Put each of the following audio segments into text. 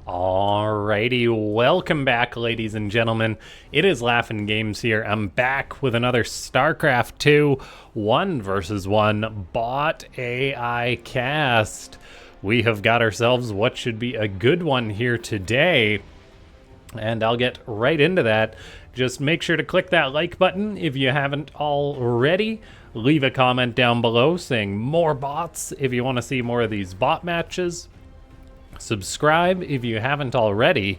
Alrighty, welcome back, ladies and gentlemen. It is LaughNgamez here. I'm back with another Starcraft 2 1 versus 1 bot AI cast. We have got ourselves what should be a good one here today, and I'll get right into that. Just make sure to click that like button if you haven't already. Leave a comment down below saying more bots if you want to see more of these bot matches. Subscribe if you haven't already,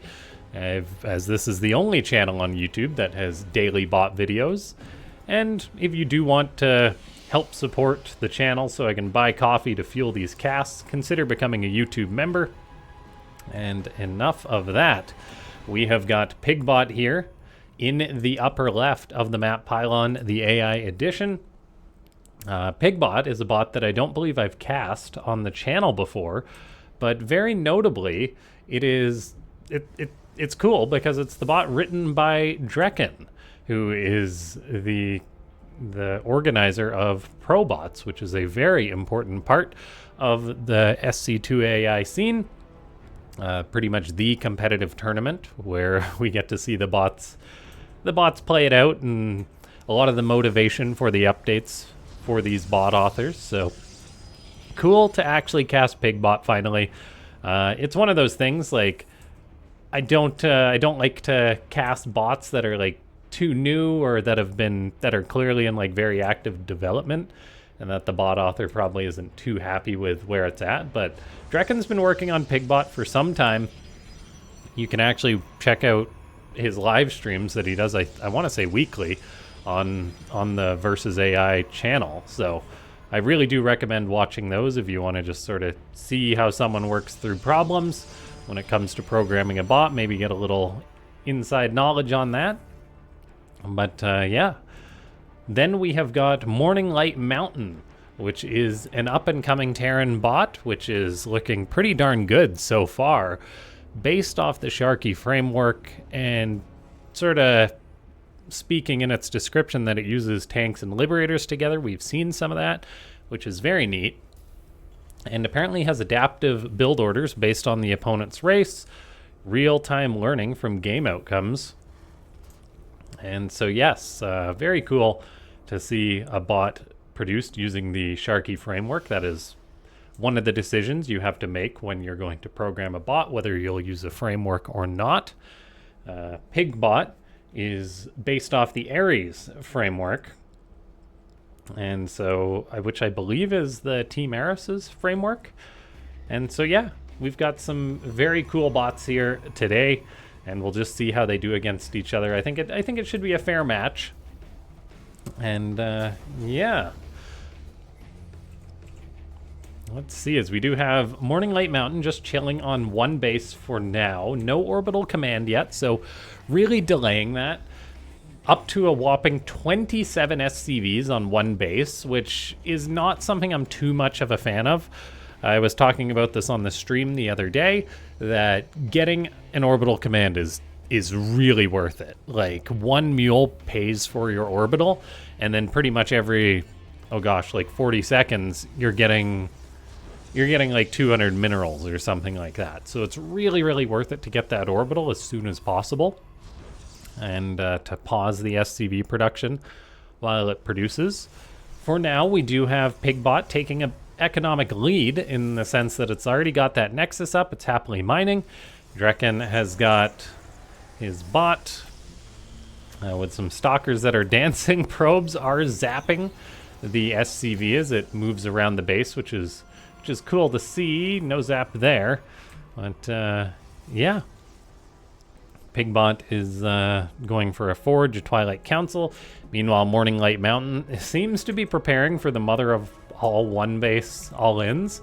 as this is the only channel on YouTube that has daily bot videos. And if you do want to help support the channel so I can buy coffee to fuel these casts, consider becoming a YouTube member. And enough of that. We have got Pigbot here in the upper left of the map pylon, the AI edition. Pigbot is a bot that I don't believe I've cast on the channel before, but very notably, it's cool because it's the bot written by Drekken, who is the organizer of ProBots, which is a very important part of the SC2 AI scene. Pretty much the competitive tournament where we get to see the bots play it out, and a lot of the motivation for the updates for these bot authors. So cool to actually cast Pigbot finally. It's one of those things, like, I don't like to cast bots that are like too new or that are clearly in like very active development, and that the bot author probably isn't too happy with where it's at. But Drekken's been working on Pigbot for some time. You can actually check out his live streams that he does, I want to say weekly, on the Versus AI channel. So I really do recommend watching those if you want to just sort of see how someone works through problems when it comes to programming a bot, maybe get a little inside knowledge on that. But yeah. Then we have got MorningLightMountain, which is an up-and-coming Terran bot, which is looking pretty darn good so far, based off the Sharky framework, and sort of speaking in its description that it uses tanks and liberators together. We've seen some of that, which is very neat, and apparently has adaptive build orders based on the opponent's race, real-time learning from game outcomes. And so yes, very cool to see a bot produced using the Sharky framework. That is one of the decisions you have to make when you're going to program a bot, whether you'll use a framework or not. Pigbot is based off the Ares framework, and so which I believe is the Team Ares's framework. And so yeah, we've got some very cool bots here today, and we'll just see how they do against each other. I think it should be a fair match. And yeah, let's see, as we do have MorningLightMountain just chilling on one base for now. No orbital command yet, so really delaying that. Up to a whopping 27 SCVs on one base, which is not something I'm too much of a fan of. I was talking about this on the stream the other day, that getting an orbital command is really worth it. Like, one mule pays for your orbital, and then pretty much every, oh gosh, like 40 seconds, you're getting like 200 minerals or something like that. So it's really, really worth it to get that orbital as soon as possible, and to pause the SCV production while it produces. For now, we do have Pigbot taking an economic lead in the sense that it's already got that Nexus up. It's happily mining. Drekken has got his bot with some stalkers that are dancing. Probes are zapping the SCV as it moves around the base, which is cool to see. No zap there, but yeah. Pigbot is going for a Forge, a Twilight Council. Meanwhile, MorningLightMountain seems to be preparing for the mother of all one base all-ins,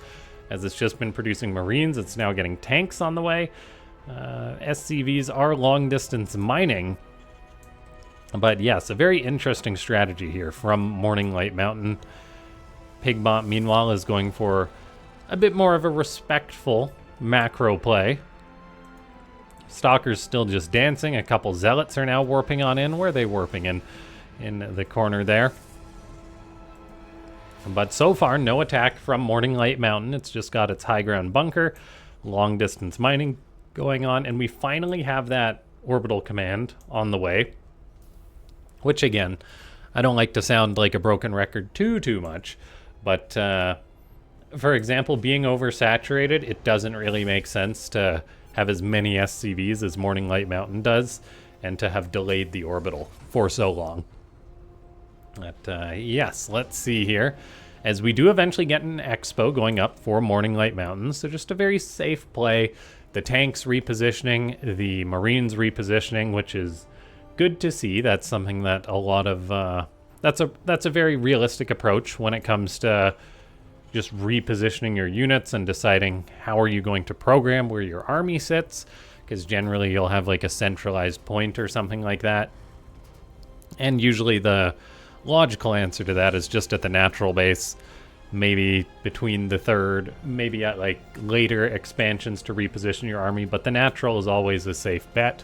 as it's just been producing Marines. It's now getting tanks on the way. SCVs are long-distance mining. But yes, a very interesting strategy here from MorningLightMountain. Pigbot, meanwhile, is going for a bit more of a respectful macro play. Stalker's still just dancing. A couple Zealots are now warping on in. Where are they warping in? In the corner there. But so far, no attack from MorningLightMountain. It's just got its high ground bunker, long distance mining, going on, and we finally have that orbital command on the way, which again, I don't like to sound like a broken record too much, but for example, being oversaturated, it doesn't really make sense to have as many SCVs as MorningLightMountain does, and to have delayed the orbital for so long. But yes, let's see here. As we do eventually get an expo going up for MorningLightMountain, so just a very safe play. The tanks repositioning, the Marines repositioning, which is good to see. That's something that a lot of that's a very realistic approach when it comes to just repositioning your units and deciding how are you going to program where your army sits, because generally you'll have like a centralized point or something like that. And usually the logical answer to that is just at the natural base, maybe between the third, maybe at like later expansions to reposition your army, but the natural is always a safe bet.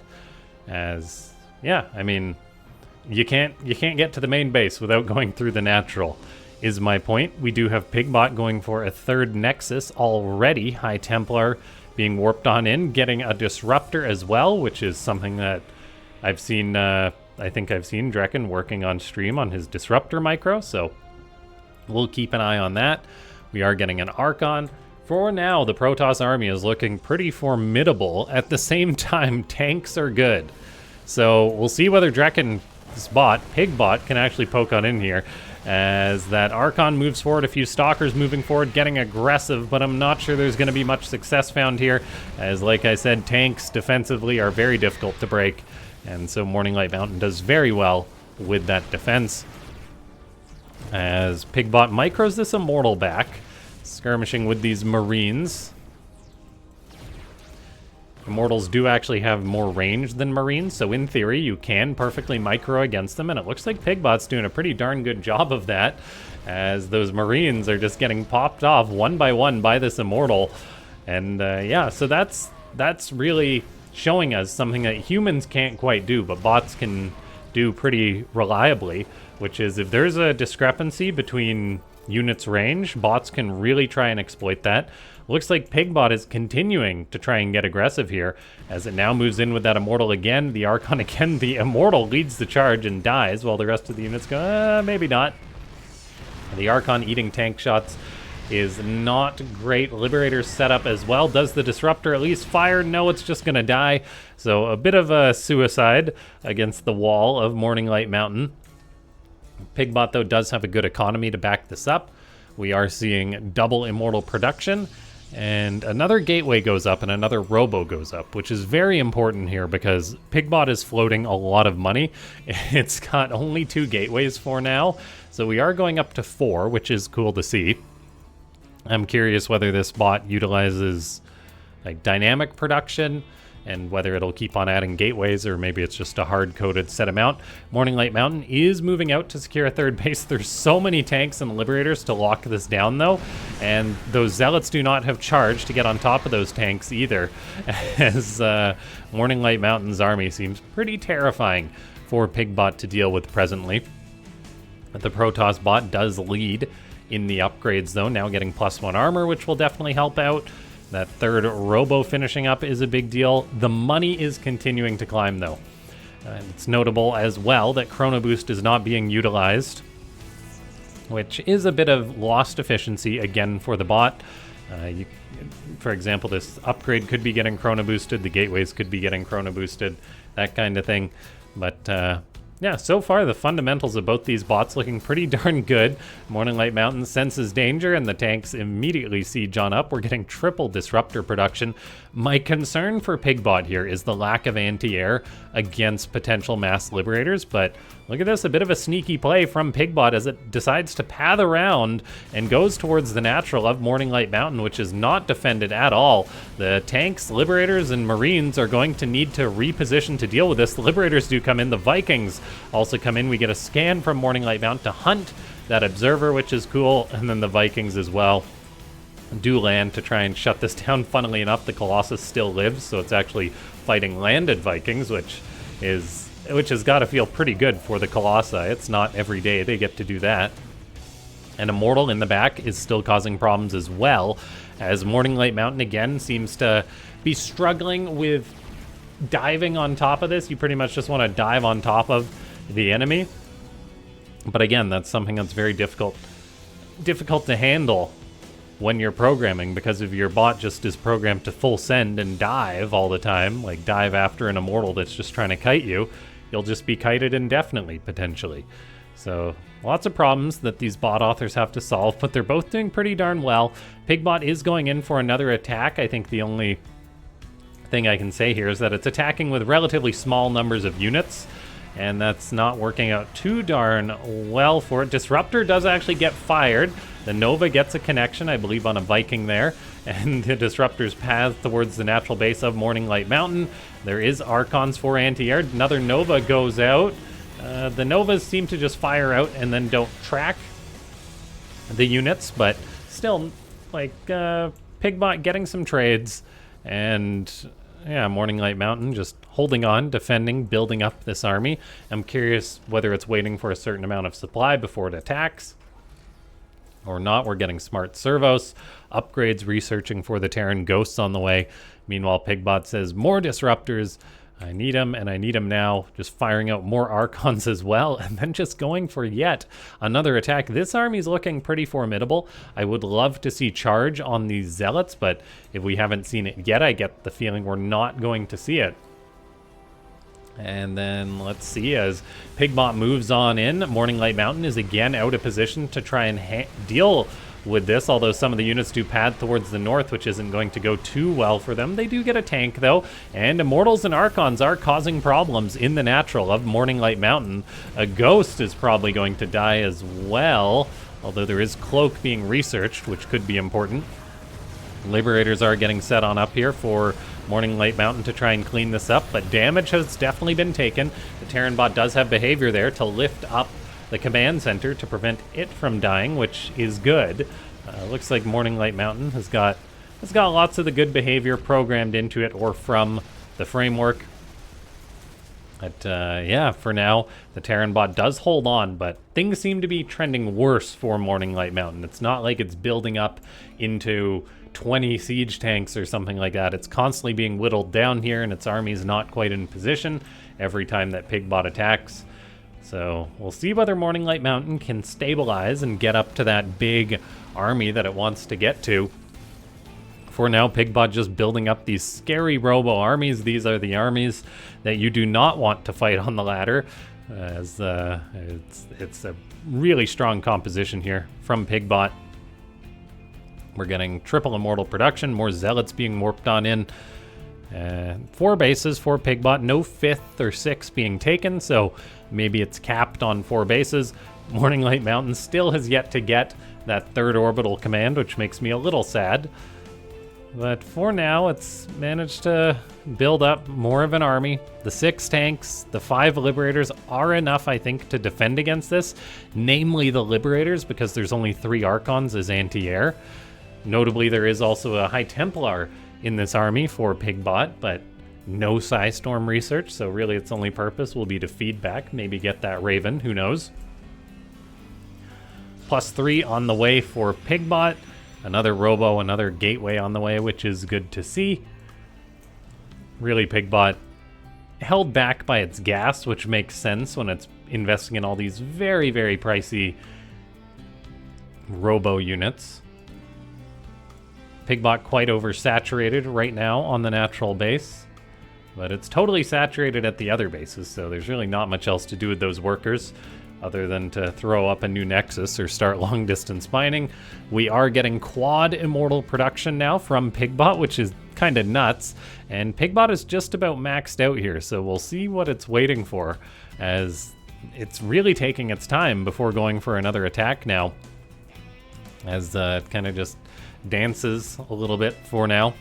As yeah, I mean, you can't get to the main base without going through the natural, is my point. We do have Pigbot going for a third Nexus already, High Templar being warped on in, getting a Disruptor as well, which is something that I've seen, I think I've seen Drekken working on stream on his Disruptor micro, so we'll keep an eye on that. We are getting an Archon. For now, the Protoss army is looking pretty formidable. At the same time, tanks are good. So we'll see whether Drekken's bot, Pigbot, can actually poke on in here. As that Archon moves forward, a few Stalkers moving forward, getting aggressive, but I'm not sure there's going to be much success found here. As, like I said, tanks defensively are very difficult to break. And so MorningLightMountain does very well with that defense. As Pigbot micros this Immortal back, skirmishing with these Marines. Immortals do actually have more range than Marines, so in theory you can perfectly micro against them, and it looks like Pigbot's doing a pretty darn good job of that, as those Marines are just getting popped off one by one by this Immortal. And yeah, so that's really showing us something that humans can't quite do, but bots can do pretty reliably, which is if there's a discrepancy between units' range, bots can really try and exploit that. Looks like Pigbot is continuing to try and get aggressive here, as it now moves in with that Immortal again. The Archon again, the Immortal leads the charge and dies, while the rest of the units go, maybe not. The Archon eating tank shots is not great. Liberator's set up as well. Does the Disruptor at least fire? No, it's just gonna die. So a bit of a suicide against the wall of MorningLightMountain. Pigbot, though, does have a good economy to back this up. We are seeing double Immortal production, and another gateway goes up and another robo goes up, which is very important here because Pigbot is floating a lot of money. It's got only 2 gateways for now, so we are going up to 4, which is cool to see. I'm curious whether this bot utilizes like dynamic production and whether it'll keep on adding gateways or maybe it's just a hard-coded set amount. MorningLightMountain is moving out to secure a third base. There's so many tanks and Liberators to lock this down, though, and those Zealots do not have charge to get on top of those tanks either, as MorningLightMountain's army seems pretty terrifying for Pigbot to deal with presently. But the Protoss bot does lead in the upgrades, though, now getting +1 armor, which will definitely help out. That third robo finishing up is a big deal. The money is continuing to climb, though. It's notable as well that Chrono Boost is not being utilized, which is a bit of lost efficiency again for the bot. For example, this upgrade could be getting Chrono Boosted, the gateways could be getting Chrono Boosted, that kind of thing. But yeah, so far the fundamentals of both these bots looking pretty darn good. MorningLightMountain senses danger and the tanks immediately siege on up. We're getting triple Disruptor production. My concern for Pigbot here is the lack of anti-air against potential mass Liberators, but look at this, a bit of a sneaky play from Pigbot as it decides to path around and goes towards the natural of MorningLightMountain, which is not defended at all. The tanks, Liberators, and Marines are going to need to reposition to deal with this. The Liberators do come in, the Vikings also come in. We get a scan from MorningLightMountain to hunt that Observer, which is cool, and then the Vikings as well do land to try and shut this down. Funnily enough, the Colossus still lives, so it's actually fighting landed Vikings, which has got to feel pretty good for the Colossi. It's not every day they get to do that. And Immortal in the back is still causing problems as well, as MorningLightMountain again seems to be struggling with diving on top of this. You pretty much just want to dive on top of the enemy. But again, that's something that's very difficult to handle when you're programming, because if your bot just is programmed to full send and dive all the time, like dive after an Immortal that's just trying to kite you, you'll just be kited indefinitely, potentially. So lots of problems that these bot authors have to solve, but they're both doing pretty darn well. Pigbot is going in for another attack. I think the only thing I can say here is that it's attacking with relatively small numbers of units, and that's not working out too darn well for it. Disruptor does actually get fired. The Nova gets a connection, I believe, on a Viking there, and the Disruptor's path towards the natural base of MorningLightMountain. There is Archons for anti-air. Another Nova goes out. The Novas seem to just fire out and then don't track the units, but still, like, Pigbot getting some trades, and yeah, MorningLightMountain just holding on, defending, building up this army. I'm curious whether it's waiting for a certain amount of supply before it attacks or not. We're getting smart servos, upgrades, researching for the Terran ghosts on the way. Meanwhile, Pigbot says more disruptors. I need them, and I need them now. Just firing out more Archons as well, and then just going for yet another attack. This army's looking pretty formidable. I would love to see charge on these Zealots, but if we haven't seen it yet, I get the feeling we're not going to see it. And then let's see, as Pigbot moves on in, MorningLightMountain is again out of position to try and deal with this, although some of the units do pad towards the north, which isn't going to go too well for them. They do get a tank, though, and Immortals and Archons are causing problems in the natural of MorningLightMountain. A Ghost is probably going to die as well, although there is Cloak being researched, which could be important. Liberators are getting set on up here for MorningLightMountain to try and clean this up, but damage has definitely been taken. The Terran bot does have behavior there to lift up the command center to prevent it from dying, which is good. Looks like MorningLightMountain has got lots of the good behavior programmed into it or from the framework. But yeah, for now, the Terran bot does hold on, but things seem to be trending worse for MorningLightMountain. It's not like it's building up into 20 siege tanks or something like that. It's constantly being whittled down here, and its army is not quite in position every time that Pigbot attacks. So we'll see whether MorningLightMountain can stabilize and get up to that big army that it wants to get to. For now, Pigbot just building up these scary robo armies. These are the armies that you do not want to fight on the ladder, as it's a really strong composition here from Pigbot. We're getting triple Immortal production, more Zealots being warped on in. 4 bases for Pigbot, no 5th or 6th being taken, so maybe it's capped on 4 bases. MorningLightMountain still has yet to get that 3rd orbital command, which makes me a little sad. But for now, it's managed to build up more of an army. The 6 tanks, the 5 Liberators are enough, I think, to defend against this, namely the Liberators, because there's only 3 Archons as anti-air. Notably, there is also a High Templar in this army for Pigbot, but no Psystorm research, so really its only purpose will be to feedback, maybe get that Raven, who knows. +3 on the way for Pigbot, another Robo, another Gateway on the way, which is good to see. Really, Pigbot held back by its gas, which makes sense when it's investing in all these very, very pricey Robo units. Pigbot quite oversaturated right now on the natural base, but it's totally saturated at the other bases, so there's really not much else to do with those workers other than to throw up a new Nexus or start long-distance mining. We are getting quad Immortal production now from Pigbot, which is kind of nuts, and Pigbot is just about maxed out here, so we'll see what it's waiting for, as it's really taking its time before going for another attack now, as it kind of just dances a little bit for now.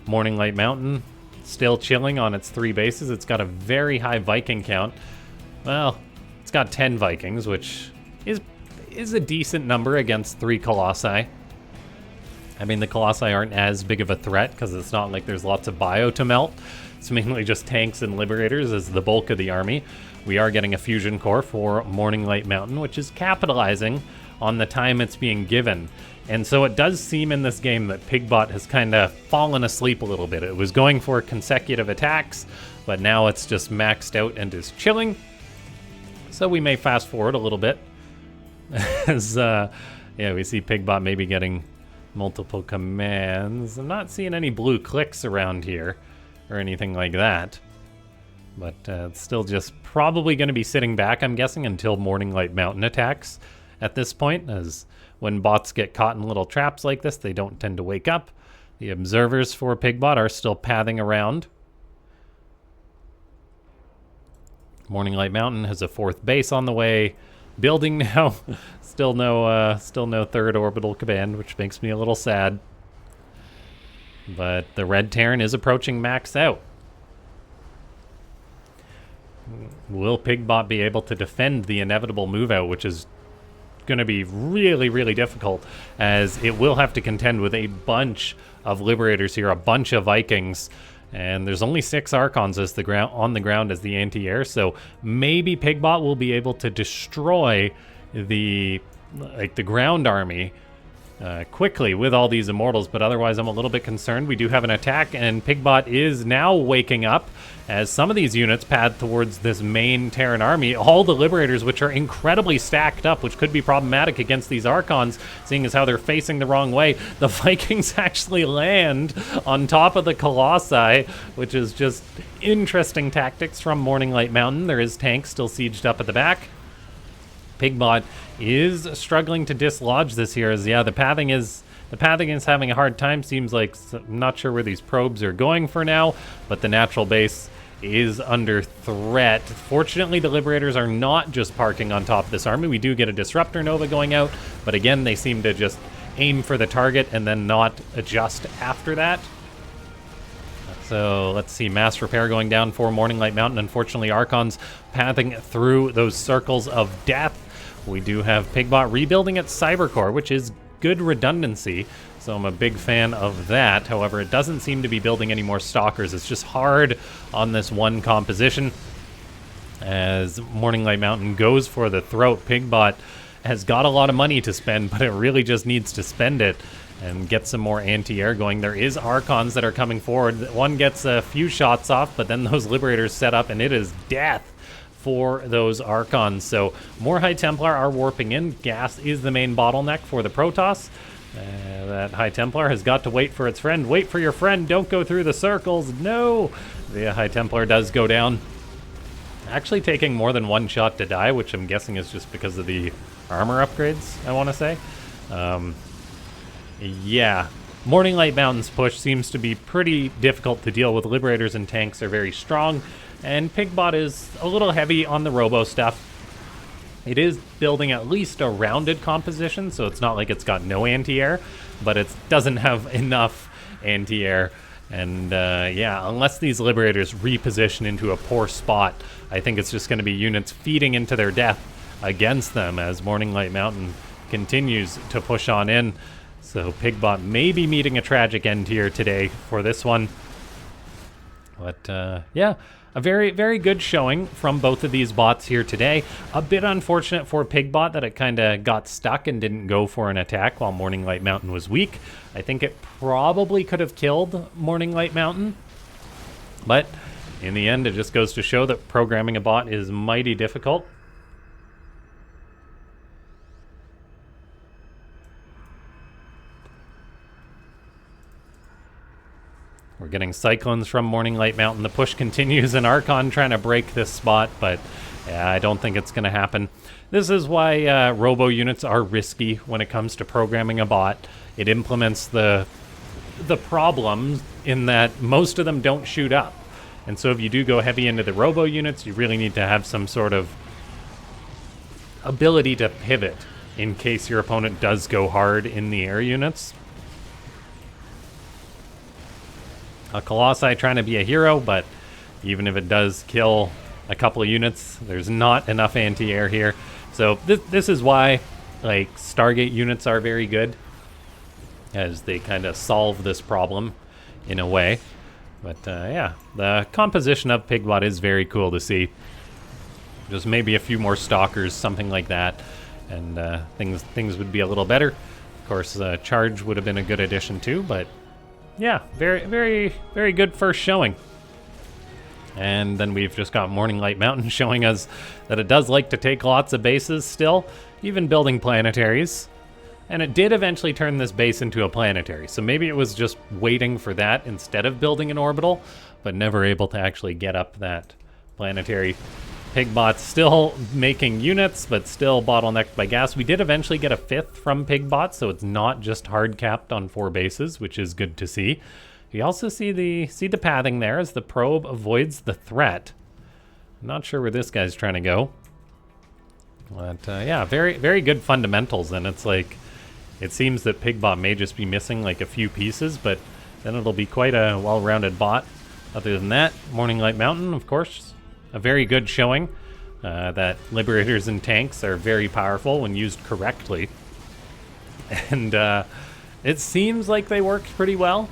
MorningLightMountain still chilling on its 3 bases. It's got a very high Viking count. Well, it's got 10 Vikings, which is a decent number against 3 Colossi. I mean, the Colossi aren't as big of a threat because it's not like there's lots of bio to melt. It's mainly just tanks and Liberators as the bulk of the army. We are getting a fusion core for MorningLightMountain, which is capitalizing on the time it's being given. And so it does seem in this game that Pigbot has kind of fallen asleep a little bit. It was going for consecutive attacks, but now it's just maxed out and is chilling. So we may fast forward a little bit as we see Pigbot maybe getting multiple commands. I'm not seeing any blue clicks around here or anything like that, but it's still just probably going to be sitting back, I'm guessing, until MorningLightMountain attacks at this point, as when bots get caught in little traps like this, they don't tend to wake up. The observers for Pigbot are still pathing around. MorningLightMountain has a 4th base on the way, building now. Still no third orbital command, which makes me a little sad. But the Red Terran is approaching max out. Will Pigbot be able to defend the inevitable move out, which is going to be really, really difficult, as it will have to contend with a bunch of Liberators here, a bunch of Vikings, and there's only 6 Archons as on the ground as the anti-air, so maybe Pigbot will be able to destroy the ground army quickly with all these Immortals, but otherwise I'm a little bit concerned. We do have an attack, and Pigbot is now waking up as some of these units pad towards this main Terran army. All the Liberators, which are incredibly stacked up, which could be problematic against these Archons, seeing as how they're facing the wrong way. The Vikings actually land on top of the Colossi, which is just interesting tactics from MorningLightMountain. There is tanks still sieged up at the back. Pigbot is struggling to dislodge this here, as the pathing is having a hard time. Seems like, I'm not sure where these probes are going for now, but the natural base is under threat. Fortunately, the Liberators are not just parking on top of this army. We do get a Disruptor Nova going out, but again, they seem to just aim for the target and then not adjust after that. So let's see, mass repair going down for MorningLightMountain. Unfortunately, Archons pathing through those circles of death. We do have Pigbot rebuilding its Cybercore, which is good redundancy, so I'm a big fan of that. However, it doesn't seem to be building any more Stalkers. It's just hard on this one composition. As MorningLightMountain goes for the throat, Pigbot has got a lot of money to spend, but it really just needs to spend it and get some more anti-air going. There is Archons that are coming forward. One gets a few shots off, but then those Liberators set up, and it is death for those Archons. So more High Templar are warping in. Gas is the main bottleneck for the Protoss. That High Templar has got to wait for its friend. Wait for your friend. Don't go through the circles. No! The High Templar does go down. Actually taking more than one shot to die, which I'm guessing is just because of the armor upgrades, I want to say. Yeah. MorningLightMountain's push seems to be pretty difficult to deal with. Liberators and tanks are very strong, and Pigbot is a little heavy on the robo stuff. It is building at least a rounded composition, so it's not like it's got no anti-air, but it doesn't have enough anti-air. And yeah, unless these Liberators reposition into a poor spot, I think it's just going to be units feeding into their death against them as MorningLightMountain continues to push on in. So Pigbot may be meeting a tragic end here today for this one. But yeah, a very, very good showing from both of these bots here today. A bit unfortunate for Pigbot that it kind of got stuck and didn't go for an attack while MorningLightMountain was weak. I think it probably could have killed MorningLightMountain. But in the end, it just goes to show that programming a bot is mighty difficult. We're getting Cyclones from MorningLightMountain. The push continues, and Archon trying to break this spot, but yeah, I don't think it's going to happen. This is why robo units are risky when it comes to programming a bot. It implements the problem in that most of them don't shoot up. And so if you do go heavy into the robo units, you really need to have some sort of ability to pivot in case your opponent does go hard in the air units. A Colossi trying to be a hero, but even if it does kill a couple of units, there's not enough anti-air here. So this is why, like, Stargate units are very good. as they kind of solve this problem in a way. But yeah, the composition of Pigbot is very cool to see. Just maybe a few more stalkers, something like that, and things would be a little better. Of course, charge would have been a good addition too, but yeah, very good first showing. And then we've just got MorningLightMountain showing us that it does like to take lots of bases still, even building planetaries. And it did eventually turn this base into a planetary, so maybe it was just waiting for that instead of building an orbital, but never able to actually get up that planetary. Pigbot's still making units, but still bottlenecked by gas. We did eventually get a 5th from Pigbot, so it's not just hard capped on 4 bases, which is good to see. You also see the pathing there as the probe avoids the threat. I'm not sure where this guy's trying to go. But yeah, very good fundamentals, and it's like, it seems that Pigbot may just be missing like a few pieces, but then it'll be quite a well-rounded bot. Other than that, MorningLightMountain, of course, a very good showing that Liberators and tanks are very powerful when used correctly. And it seems like they work pretty well.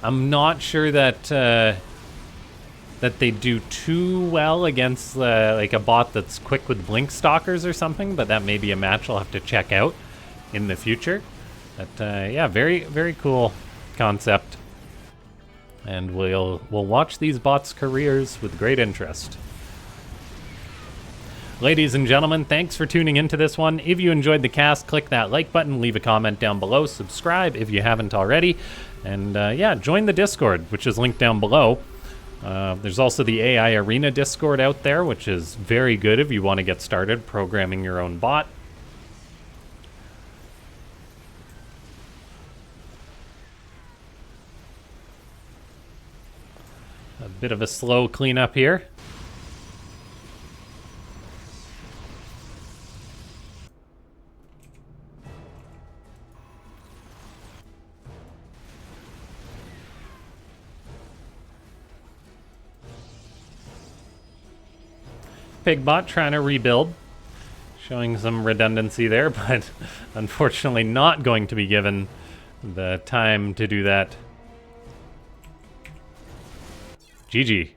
I'm not sure that that they do too well against like a bot that's quick with blink stalkers or something, but that may be a match I'll have to check out in the future. But yeah, very cool concept, and we'll watch these bots' careers with great interest. Ladies and gentlemen, thanks for tuning into this one. If you enjoyed the cast, click that like button, leave a comment down below, subscribe if you haven't already, and yeah, join the Discord, which is linked down below. There's also the AI Arena Discord out there, which is very good if you want to get started programming your own bot. A bit of a slow cleanup here. Pigbot trying to rebuild, showing some redundancy there, but unfortunately not going to be given the time to do that. GG.